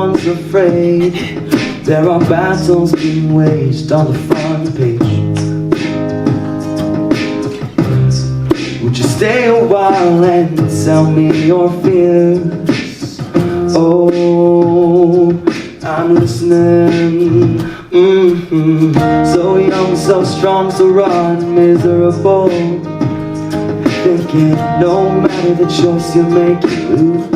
one's afraid. There are battles being waged on the front page. Would you stay a while and tell me your fears? Oh, I'm listening. So young, so strong, so raw and miserable, thinking no matter the choice you make, you lose.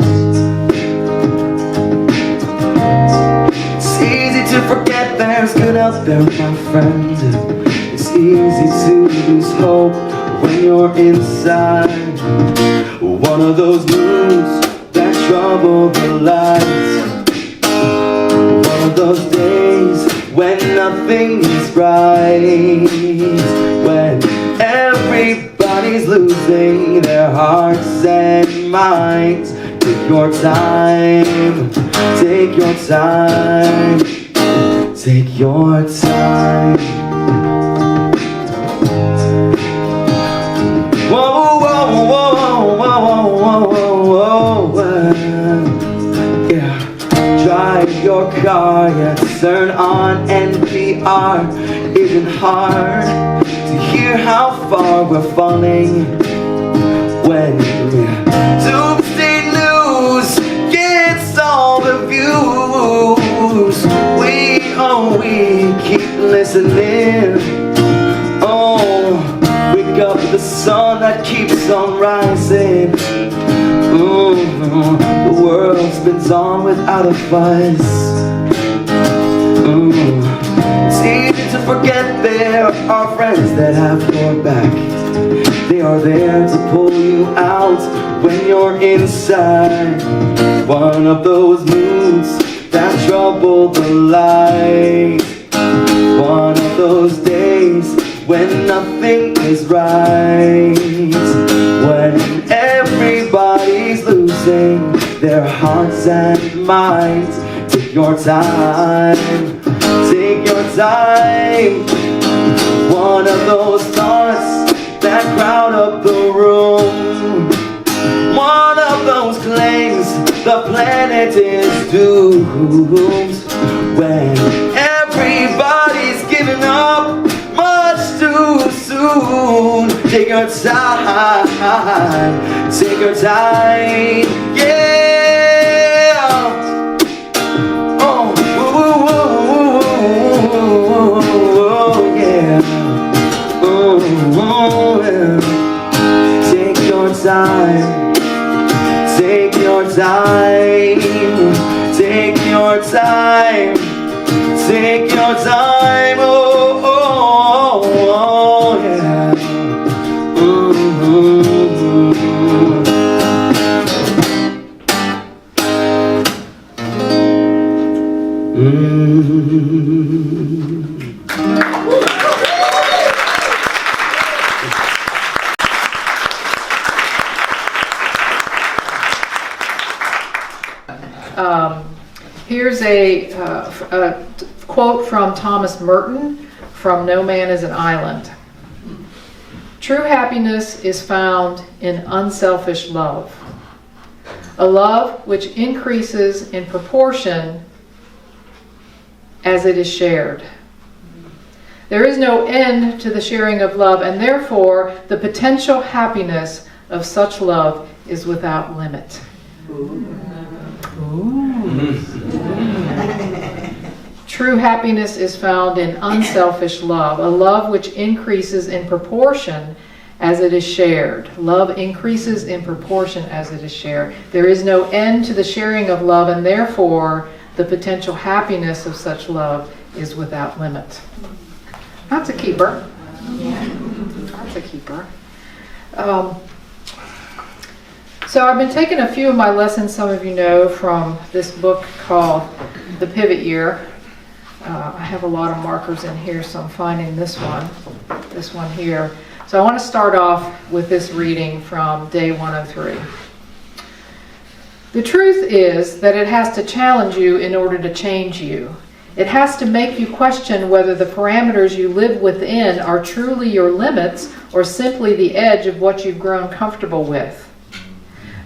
It's easy to forget there's good out there, my friend. It's easy to lose hope when you're inside one of those moods that trouble the light. One of those days when nothing is right, when everybody's losing their hearts and minds. Take your time, take your time, take your time. Whoa, whoa, whoa, whoa, whoa, whoa, whoa. Yeah. Drive your car, yeah, turn on NPR. Isn't hard to hear how far we're falling when Doomsday News gets all the views. We keep listening. Oh, wake up with the sun that keeps on rising. The world spins on without a fuss. It's easy to forget there are friends that have your back. They are there to pull you out when you're inside one of those moods that trouble the light. One of those days when nothing is right, when everybody's losing their hearts and minds. Take your time, take your time. One of those thoughts that crowd up the room. One of those claims the planet is doomed. When everybody's giving up much too soon. Take your time, take your time, yeah. Oh, yeah. Take your time, take your time, take your time, take your time. Oh, yeah. Here's a quote from Thomas Merton from No Man is an Island. True happiness is found in unselfish love, a love which increases in proportion as it is shared. There is no end to the sharing of love, and therefore the potential happiness of such love is without limit. True happiness is found in unselfish love, a love which increases in proportion as it is shared. Love increases in proportion as it is shared. There is no end to the sharing of love, and therefore the potential happiness of such love is without limit. That's a keeper. That's a keeper. So I've been taking a few of my lessons, some of you know, from this book called The Pivot Year. I have a lot of markers in here, so I'm finding this one here. So I want to start off with this reading from day 103. The truth is that it has to challenge you in order to change you. It has to make you question whether the parameters you live within are truly your limits or simply the edge of what you've grown comfortable with.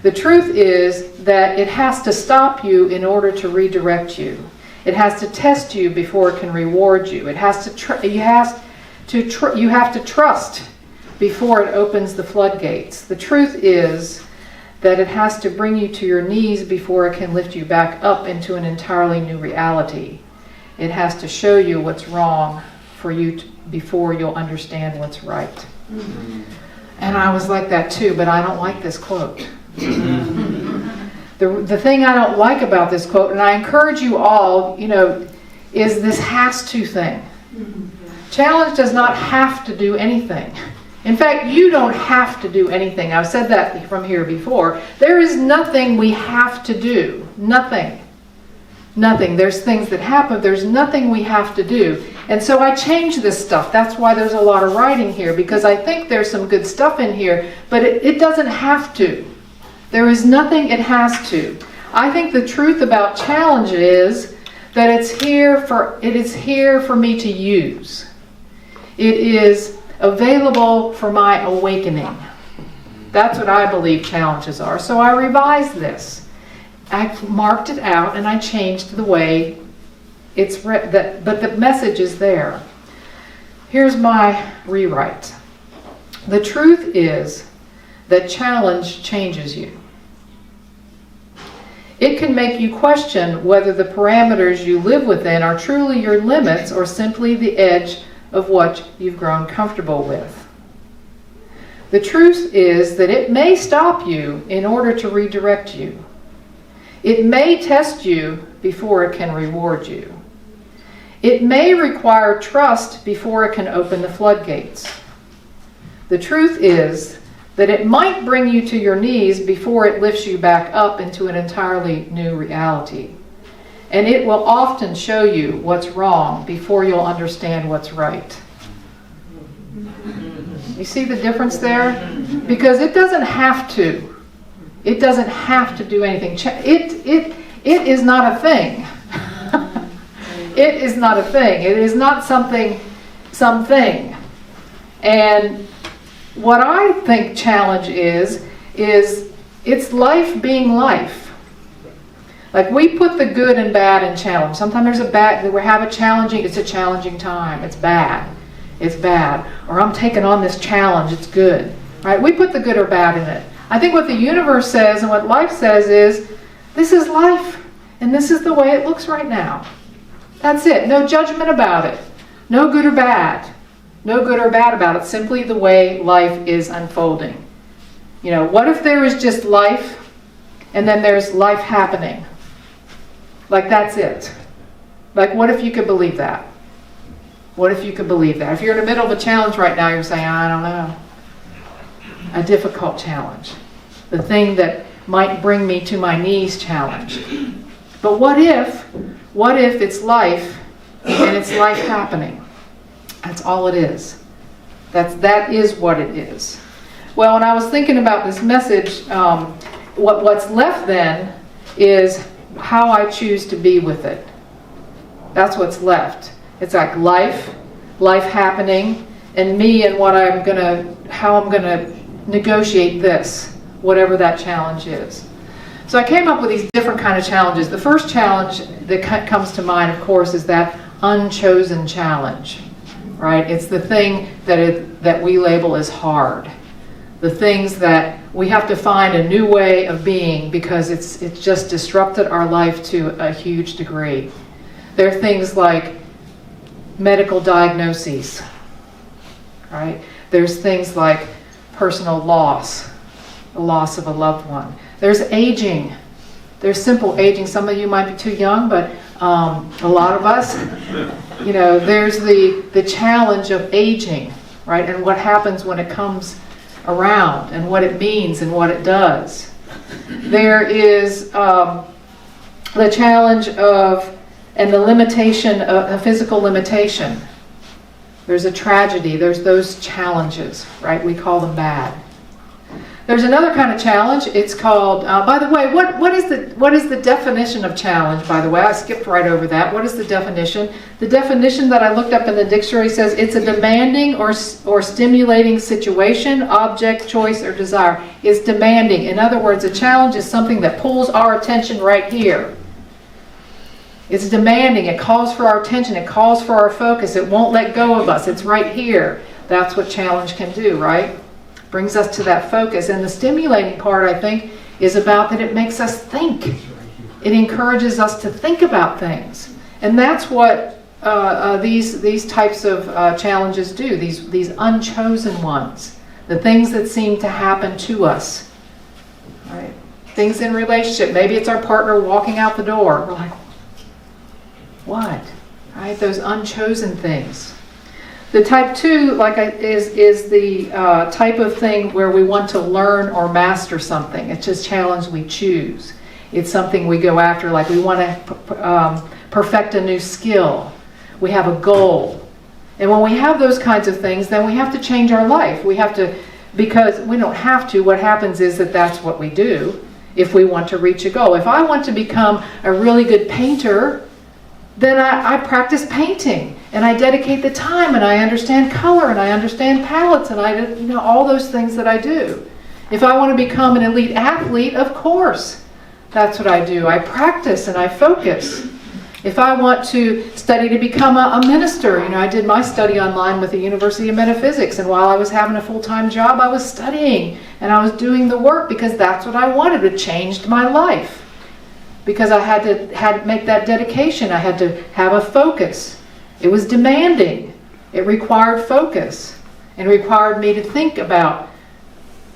The truth is that it has to stop you in order to redirect you. It has to test you before it can reward you. It has to you have to trust before it opens the floodgates. The truth is that it has to bring you to your knees before it can lift you back up into an entirely new reality. It has to show you what's wrong for you before you'll understand what's right. Mm-hmm. And I was like that too, but I don't like this quote. The thing I don't like about this quote, and I encourage you all, is this has to thing. Challenge does not have to do anything. In fact, you don't have to do anything. I've said that from here before. There is nothing we have to do. Nothing. Nothing. There's things that happen. There's nothing we have to do. And so I changed this stuff. That's why there's a lot of writing here, because I think there's some good stuff in here, but it doesn't have to. There is nothing it has to. I think the truth about challenge is that it is here for me to use. It is available for my awakening. That's what I believe challenges are. So I revised this. I marked it out and I changed the way it's but the message is there. Here's my rewrite. The truth is that challenge changes you. It can make you question whether the parameters you live within are truly your limits or simply the edge of what you've grown comfortable with. The truth is that it may stop you in order to redirect you. It may test you before it can reward you. It may require trust before it can open the floodgates. The truth is that it might bring you to your knees before it lifts you back up into an entirely new reality. And it will often show you what's wrong before you'll understand what's right. You see the difference there? Because it doesn't have to. It doesn't have to do anything. It is not a thing. It is not a thing. It is not something. And what I think challenge is it's life being life. Like we put the good and bad in challenge. Sometimes it's a challenging time. It's bad. It's bad. Or I'm taking on this challenge. It's good. Right? We put the good or bad in it. I think what the universe says and what life says is, this is life. And this is the way it looks right now. That's it. No judgment about it. No good or bad. No good or bad about it. Simply the way life is unfolding. What if there is just life and then there's life happening? Like that's it. Like what if you could believe that? What if you could believe that? If you're in the middle of a challenge right now, you're saying, I don't know. A difficult challenge. The thing that might bring me to my knees challenge. But what if it's life and it's life happening? That's all it is. That is what it is. Well, when I was thinking about this message, what's left then is how I choose to be with it. That's what's left. It's like life happening, and me and how I'm gonna negotiate this, whatever that challenge is. So I came up with these different kind of challenges. The first challenge that comes to mind, of course, is that unchosen challenge. Right? It's the thing that we label as hard. The things that we have to find a new way of being because it's just disrupted our life to a huge degree. There are things like medical diagnoses. Right? There's things like personal loss, the loss of a loved one. There's aging. There's simple aging. Some of you might be too young, but a lot of us, there's the challenge of aging, right? And what happens when it comes around and what it means and what it does. There is the challenge of and the limitation of a physical limitation. There's a tragedy. There's those challenges, right? We call them bad. There's another kind of challenge. It's called, by the way, what is the definition of challenge, by the way? I skipped right over that. What is the definition? The definition that I looked up in the dictionary says it's a demanding or stimulating situation, object, choice, or desire. It's demanding. In other words, a challenge is something that pulls our attention right here. It's demanding. It calls for our attention. It calls for our focus. It won't let go of us. It's right here. That's what challenge can do, right? Brings us to that focus. And the stimulating part, I think, is about that it makes us think. It encourages us to think about things. And that's what these types of challenges do, these unchosen ones, the things that seem to happen to us. Right? Things in relationship. Maybe it's our partner walking out the door. We're like, what? Right? Those unchosen things. The type 2, is the type of thing where we want to learn or master something. It's just challenge we choose. It's something we go after, like we want to perfect a new skill. We have a goal. And when we have those kinds of things, then we have to change our life. We have to, because we don't have to, what happens is that that's what we do if we want to reach a goal. If I want to become a really good painter, then I practice painting, and I dedicate the time, and I understand color, and I understand palettes, and all those things that I do. If I want to become an elite athlete, of course, that's what I do. I practice and I focus. If I want to study to become a minister, I did my study online with the University of Metaphysics, and while I was having a full-time job, I was studying, and I was doing the work because that's what I wanted. It changed my life. Because I had to make that dedication. I had to have a focus. It was demanding. It required focus. And required me to think about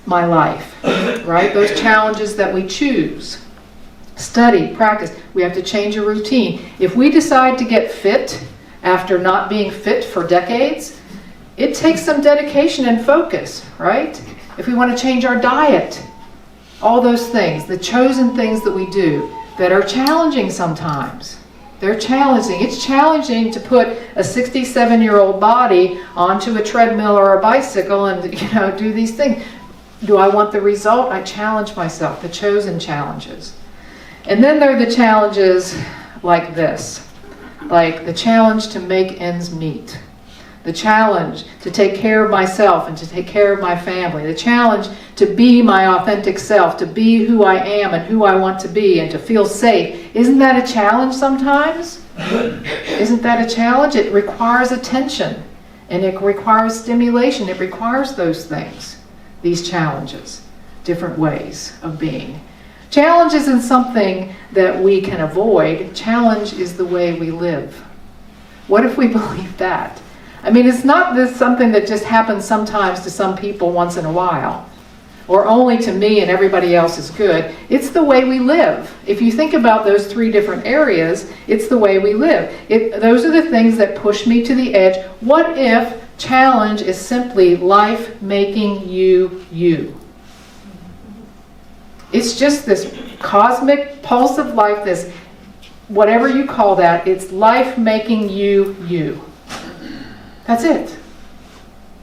my life. Right? Those challenges that we choose. Study, practice. We have to change a routine. If we decide to get fit after not being fit for decades, it takes some dedication and focus, right? If we want to change our diet, all those things, the chosen things that we do, that are challenging sometimes. They're challenging. It's challenging to put a 67-year-old body onto a treadmill or a bicycle and do these things. Do I want the result? I challenge myself, the chosen challenges. And then there are the challenges like this, like the challenge to make ends meet. The challenge to take care of myself and to take care of my family. The challenge to be my authentic self, to be who I am and who I want to be, and to feel safe. Isn't that a challenge sometimes? Isn't that a challenge? It requires attention, and it requires stimulation. It requires those things, these challenges, different ways of being. Challenge isn't something that we can avoid. Challenge is the way we live. What if we believe that? I mean, it's not this something that just happens sometimes to some people once in a while, or only to me and everybody else is good. It's the way we live. If you think about those 3 different areas, it's the way we live. Those are the things that push me to the edge. What if challenge is simply life making you you? It's just this cosmic pulse of life, this whatever you call that, it's life making you you. That's it.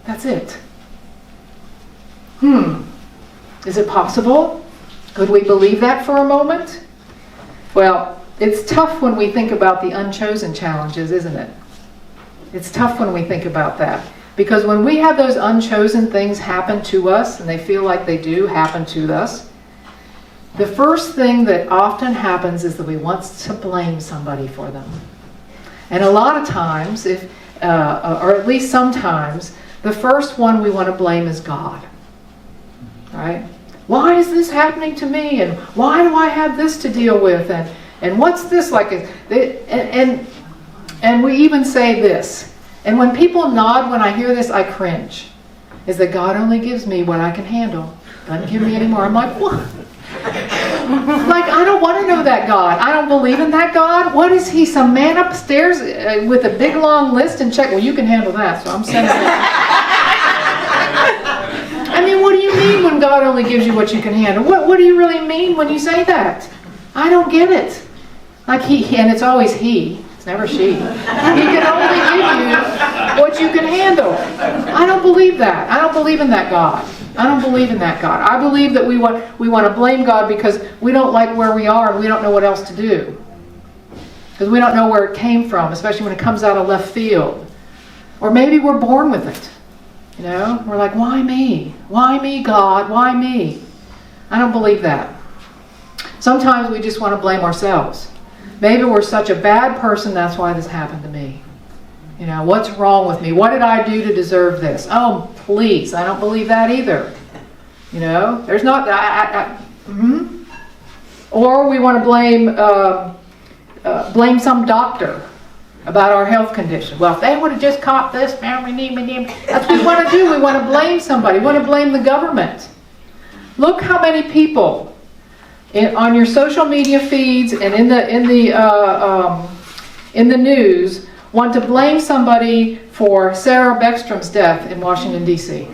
That's it. Is it possible? Could we believe that for a moment? Well, it's tough when we think about the unchosen challenges, isn't it? It's tough when we think about that. Because when we have those unchosen things happen to us, and they feel like they do happen to us, the first thing that often happens is that we want to blame somebody for them. And a lot of times, or at least sometimes, the first one we want to blame is God. Right? Why is this happening to me? And why do I have this to deal with? And what's this like? And we even say this. And when people nod when I hear this, I cringe. Is that God only gives me what I can handle. Doesn't give me any more. I'm like, what? Like, I don't want to know that God. I don't believe in that God. What is he? Some man upstairs with a big long list and check? Well, you can handle that, so I'm sending that. I mean, what do you mean when God only gives you what you can handle? What do you really mean when you say that? I don't get it. Like and it's always he. It's never she. He can only give you what you can handle. I don't believe that. I don't believe in that God. I don't believe in that God. I believe that we want to blame God because we don't like where we are and we don't know what else to do. Because we don't know where it came from, especially when it comes out of left field. Or maybe we're born with it. You know, we're like, why me? Why me, God? Why me? I don't believe that. Sometimes we just want to blame ourselves. Maybe we're such a bad person, that's why this happened to me. You know, what's wrong with me? What did I do to deserve this? Oh, please, I don't believe that either. You know, there's not... Or we want to blame some doctor about our health condition. Well, if they would have just caught this, that's what we want to do. We want to blame somebody. We want to blame the government. Look how many people on your social media feeds and in the news want to blame somebody for Sarah Beckstrom's death in Washington, D.C.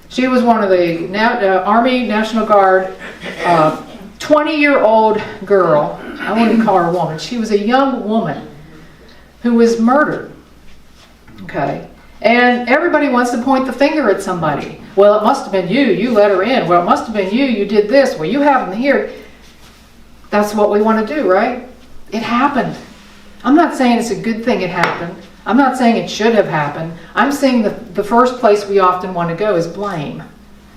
She was one of the Army National Guard 20-year-old girl. I wouldn't call her a woman. She was a young woman who was murdered. Okay? And everybody wants to point the finger at somebody. Well, it must have been you. You let her in. Well, it must have been you. You did this. Well, you happened here. That's what we want to do, right? It happened. I'm not saying it's a good thing it happened. I'm not saying it should have happened. I'm saying the first place we often want to go is blame.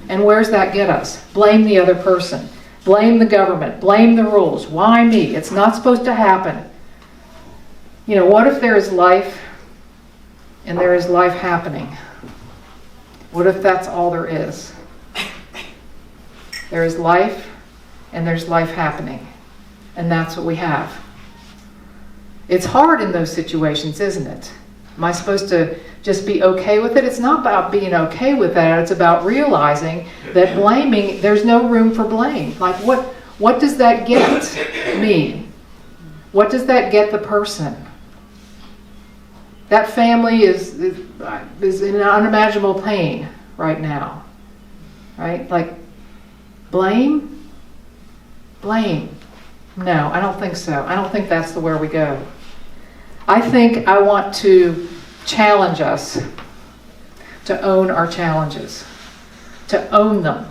And where's that get us? Blame the other person. Blame the government. Blame the rules. Why me? It's not supposed to happen. You know, what if there is life and there is life happening? What if that's all there is? There is life and there's life happening. And that's what we have. It's hard in those situations, isn't it? Am I supposed to just be okay with it? It's not about being okay with that. It's about realizing that blaming, there's no room for blame. Like what does that get me? What does that get the person? That family is in unimaginable pain right now. Right? Like, blame? Blame. No, I don't think so. I don't think that's the where we go. I think I want to challenge us to own our challenges, to own them,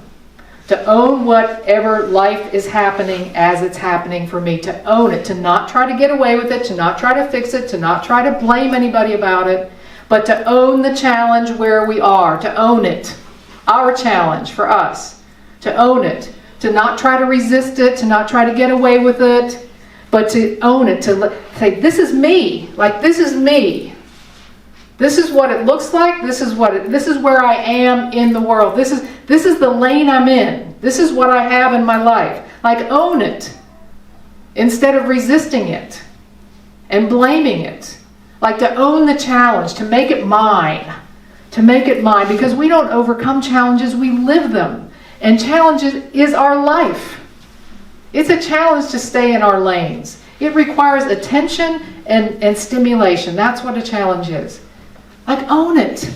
to own whatever life is happening as it's happening for me, to own it, to not try to get away with it, to not try to fix it, to not try to blame anybody about it, but to own the challenge where we are, to own it, our challenge for us, to own it, to not try to resist it, to not try to get away with it, but to own it, to say, this is me, like this is me. This is what it looks like. This is where I am in the world. This is the lane I'm in. This is what I have in my life. Like, own it instead of resisting it and blaming it. Like, to own the challenge, to make it mine, because we don't overcome challenges, we live them. And challenges is our life. It's a challenge to stay in our lanes. It requires attention and stimulation. That's what a challenge is. Like, own it.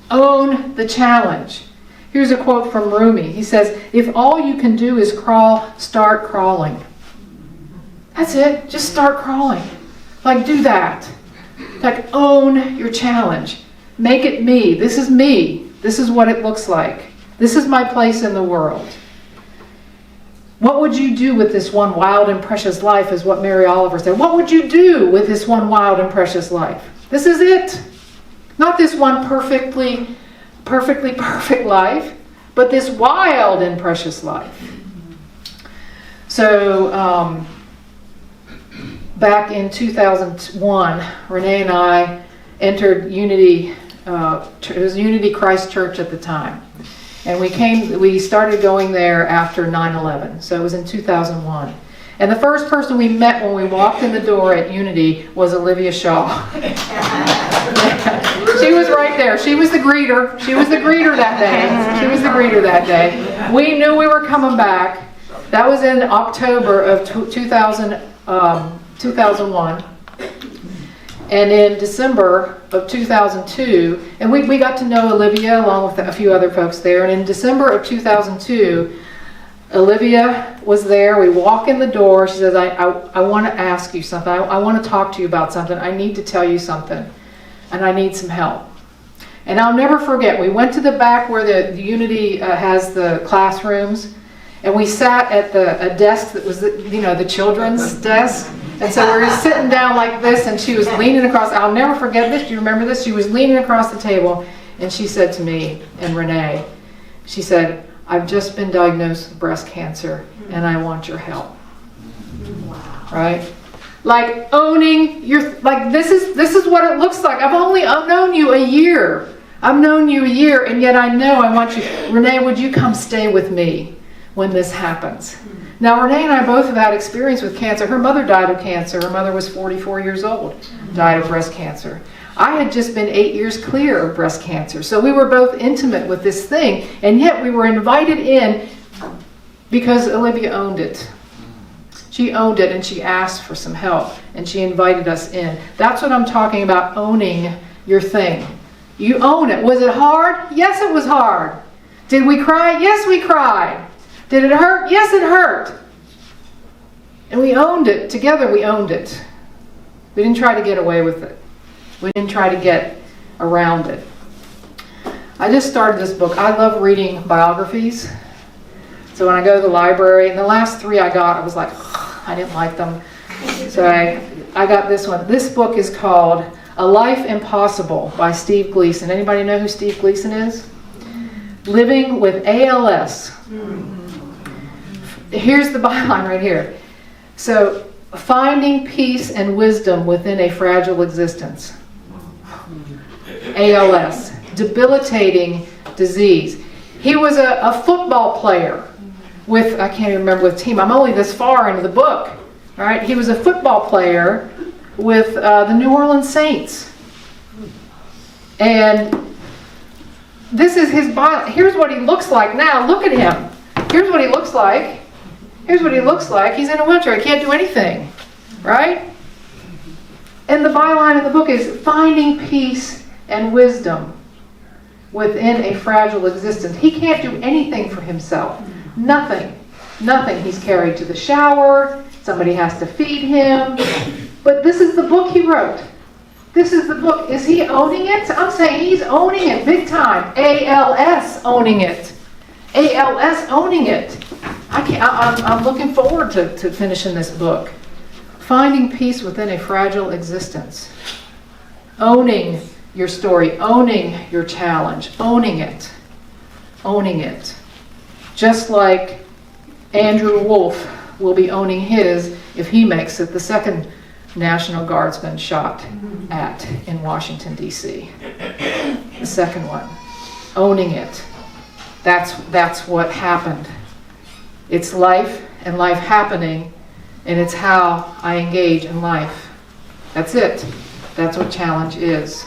Own the challenge. Here's a quote from Rumi. He says, if all you can do is crawl, start crawling. That's it. Just start crawling. Like, do that. Like, own your challenge. Make it me. This is me. This is what it looks like. This is my place in the world. What would you do with this one wild and precious life, is what Mary Oliver said. What would you do with this one wild and precious life? This is it. Not this one perfectly perfect life, but this wild and precious life. So, back in 2001, Renee and I entered Unity. It was Unity Christ Church at the time. And we started going there after 9/11. So it was in 2001. And the first person we met when we walked in the door at Unity was Olivia Shaw. She was right there. She was the greeter. She was the greeter that day. We knew we were coming back. That was in October of 2001. And in December of 2002, and we got to know Olivia along with a few other folks there. And in December of 2002, Olivia was there. We walk in the door. She says, I want to ask you something. I want to talk to you about something. I need to tell you something. And I need some help. And I'll never forget, we went to the back where the Unity has the classrooms, and we sat at a desk that was, the children's desk. And so we were sitting down like this, and she was leaning across. I'll never forget this. Do you remember this? She was leaning across the table, and she said to me and Renee, she said, "I've just been diagnosed with breast cancer, and I want your help." Wow. Right? Like owning this is what it looks like. I've known you a year. I've known you a year, and yet I know I want you. Renee, would you come stay with me when this happens? Now, Renee and I both have had experience with cancer. Her mother died of cancer. Her mother was 44 years old, died of breast cancer. I had just been 8 years clear of breast cancer. So we were both intimate with this thing, and yet we were invited in because Olivia owned it. She owned it, and she asked for some help, and she invited us in. That's what I'm talking about, owning your thing. You own it. Was it hard? Yes, it was hard. Did we cry? Yes, we cried. Did it hurt? Yes, it hurt. And we owned it. Together we owned it. We didn't try to get away with it. We didn't try to get around it. I just started this book. I love reading biographies. So when I go to the library, and the last 3 I got, I was like, I didn't like them. So I got this one. This book is called A Life Impossible by Steve Gleason. Anybody know who Steve Gleason is? Living with ALS. Here's the byline right here. So, finding peace and wisdom within a fragile existence. ALS, debilitating disease. He was a football player with, I can't even remember what team. I'm only this far into the book. All right, he was a football player with the New Orleans Saints. And this is his bio. Here's what he looks like now. Look at him. Here's what he looks like. Here's what he looks like. He's in a wheelchair. He can't do anything. Right? And the byline of the book is finding peace and wisdom within a fragile existence. He can't do anything for himself. Nothing. Nothing. He's carried to the shower. Somebody has to feed him. But this is the book he wrote. This is the book. Is he owning it? I'm saying he's owning it big time. ALS owning it. ALS owning it. I'm looking forward to finishing this book. Finding peace within a fragile existence. Owning your story. Owning your challenge. Owning it. Owning it. Just like Andrew Wolf will be owning his if he makes it the second National Guardsman shot at in Washington, D.C. The second one. Owning it. That's what happened. It's life and life happening, and it's how I engage in life. That's it. That's what challenge is.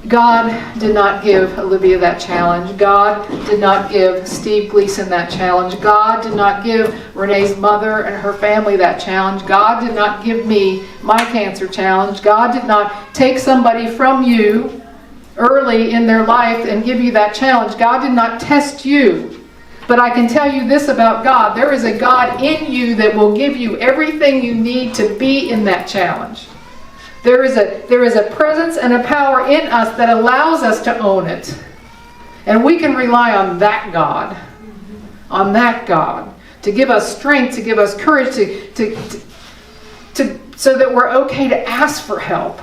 God did not give Olivia that challenge. God did not give Steve Gleason that challenge. God did not give Renee's mother and her family that challenge. God did not give me my cancer challenge. God did not take somebody from you early in their life and give you that challenge. God did not test you. But I can tell you this about God. There is a God in you that will give you everything you need to be in that challenge. There is a presence and a power in us that allows us to own it. And we can rely on that God. On that God. To give us strength, to give us courage, so that we're okay to ask for help.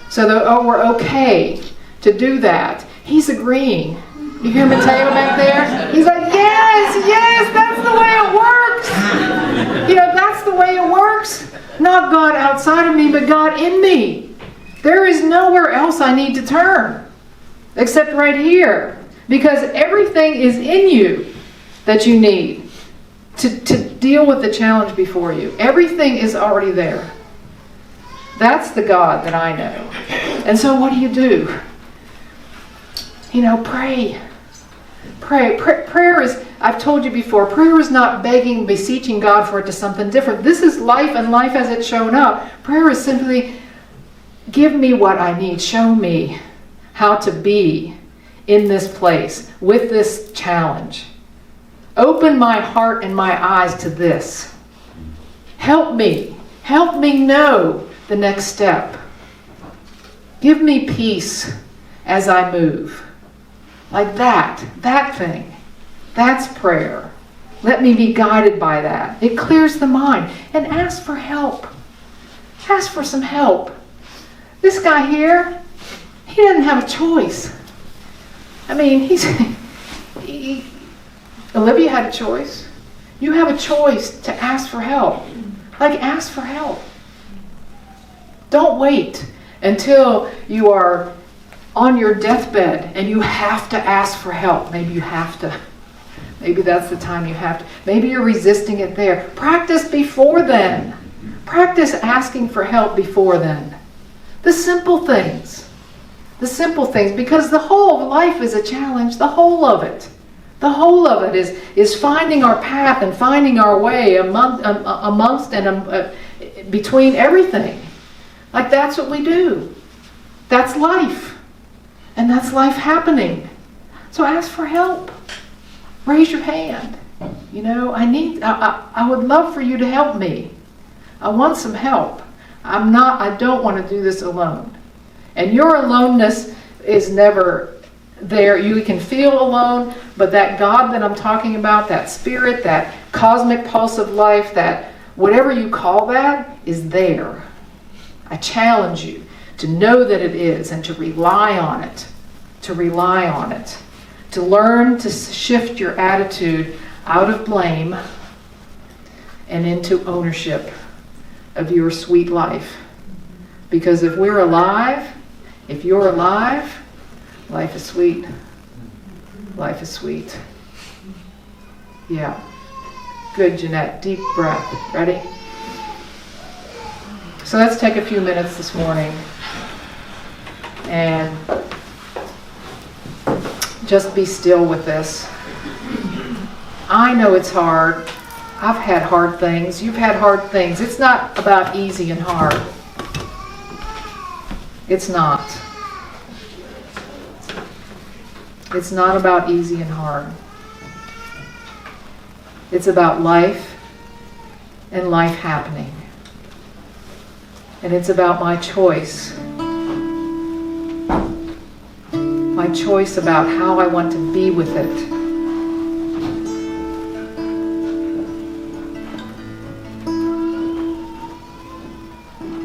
So that we're okay to do that. He's agreeing. You hear Mateo back there? He's like, yes, that's the way it works. That's the way it works. Not God outside of me, but God in me. There is nowhere else I need to turn except right here. Because everything is in you that you need to deal with the challenge before you. Everything is already there. That's the God that I know. And so what do? Pray. Prayer is, I've told you before, prayer is not begging, beseeching God for it to something different. This is life, and life as it's shown up. Prayer is simply, give me what I need. Show me how to be in this place with this challenge. Open my heart and my eyes to this. Help me. Help me know the next step. Give me peace as I move. Like that thing. That's prayer. Let me be guided by that. It clears the mind. And ask for help. Ask for some help. This guy here, he doesn't have a choice. I mean, Olivia had a choice. You have a choice to ask for help. Like, ask for help. Don't wait until you are on your deathbed and you have to ask for help. Maybe that's the time you have to. Maybe you're resisting it there. Practice before then. Practice asking for help before then. The simple things. The simple things. Because the whole of life is a challenge. The whole of it. The whole of it is finding our path and finding our way amongst and between everything. Like, that's what we do. That's life. And that's life happening. So ask for help. Raise your hand. You know, I would love for you to help me. I want some help. I don't want to do this alone. And your aloneness is never there. You can feel alone, but that God that I'm talking about, that spirit, that cosmic pulse of life, that whatever you call that, is there. I challenge you to know that it is and to rely on it. To rely on it. To learn to shift your attitude out of blame and into ownership of your sweet life. Because if we're alive, if you're alive, life is sweet. Life is sweet. Yeah. Good, Jeanette. Deep breath. Ready? So let's take a few minutes this morning and just be still with this. I know it's hard. I've had hard things. You've had hard things. It's not about easy and hard. It's not. It's not about easy and hard. It's about life and life happening. And it's about my choice. My choice about how I want to be with it.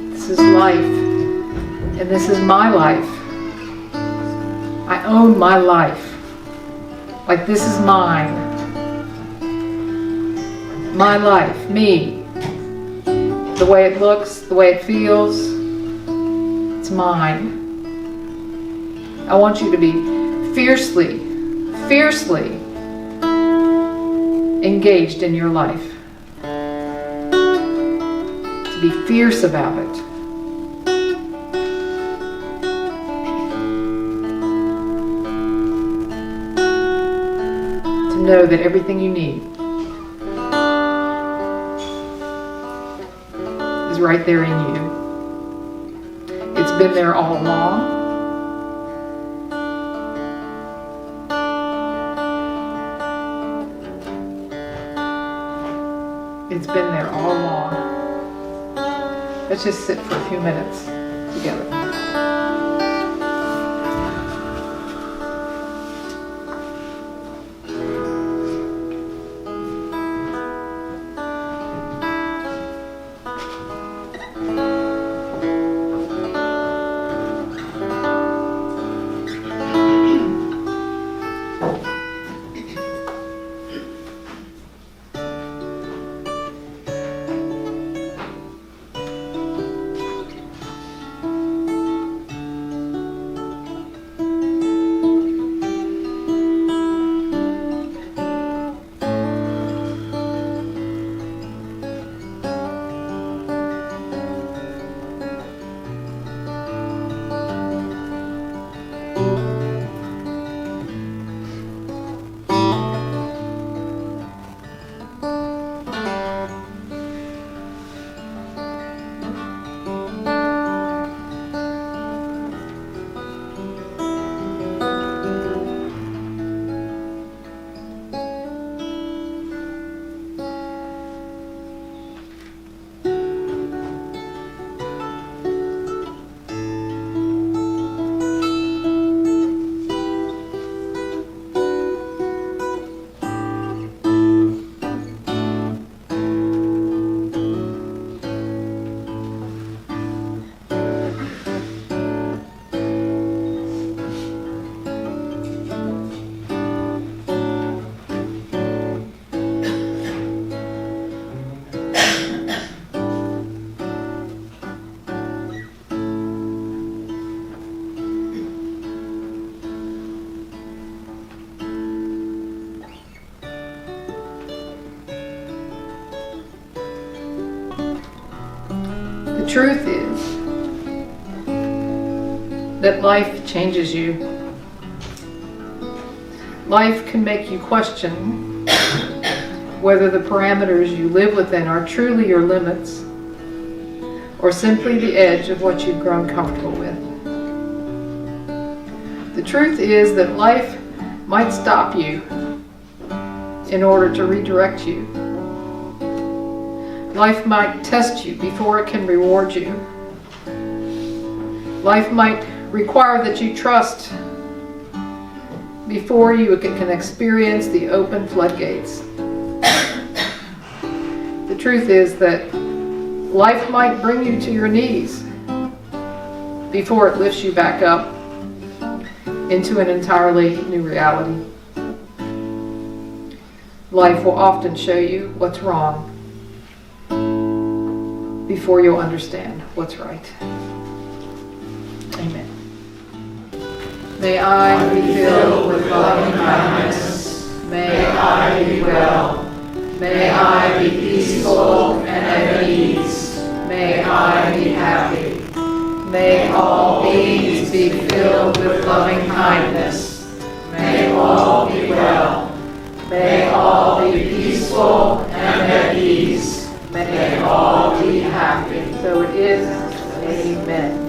This is life. And this is my life. I own my life. Like, this is mine. My life. Me. The way it looks, the way it feels, it's mine. I want you to be fiercely engaged in your life. To be fierce about it. To know that everything you need is right there in you. It's been there all along. It's been there all along. Let's just sit for a few minutes together. truth is that life changes you. Life can make you question whether the parameters you live within are truly your limits or simply the edge of what you've grown comfortable with. The truth is that life might stop you in order to redirect you. Life might test you before it can reward you. Life might require that you trust before you can experience the open floodgates. The truth is that life might bring you to your knees before it lifts you back up into an entirely new reality. Life will often show you what's wrong before you'll understand what's right. Amen. May I be filled with loving kindness. May I be well. May I be peaceful and at ease. May I be happy. May all beings be filled with loving kindness. May all be well. May all be peaceful and at ease. May all be happy. So it is. Amen.